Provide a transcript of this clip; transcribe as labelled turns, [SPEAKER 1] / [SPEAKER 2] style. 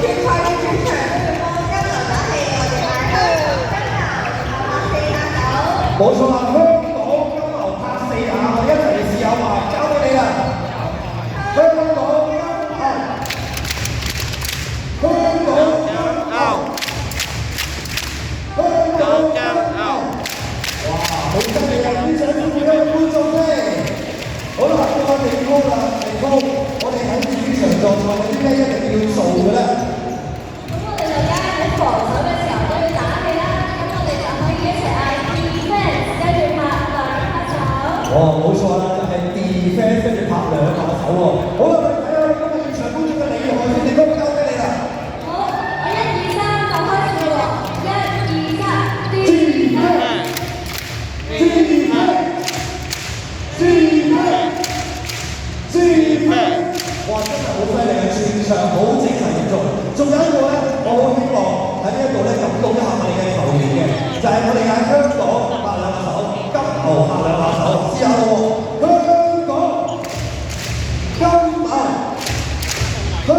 [SPEAKER 1] 天快啲轉場，跟住幫金牛打氣，我哋嗌香港金牛拍四下手。冇錯啦，香港金牛拍四下，我哋一齊試下話，交俾你啦。香港金牛，香港哇！好犀利啊！呢場歡迎嘅觀眾咧，好啦，到我哋高啦，地高，我哋喺主場作賽有啲咩一定要做嘅咧？咁我哋就梗係喺防守嘅時候都要打氣啦，咁我哋就可以一齊嗌 defense， 跟住拍兩下手。哦，冇錯啦，就係 defense 跟住拍兩下手喎。好啦，我哋睇下今日現場觀眾嘅厲害先，地高交俾你啦。好，我1、2、3就開始喎，1、2、3 defense。哇！真係好犀利啊！全場好精神嚴重。仲有一個咧，我好希望喺呢一度咧感動一下我哋嘅球員嘅，就係我哋喺香港拍兩下手，金牛拍兩下手，試下喎。香港金牛，香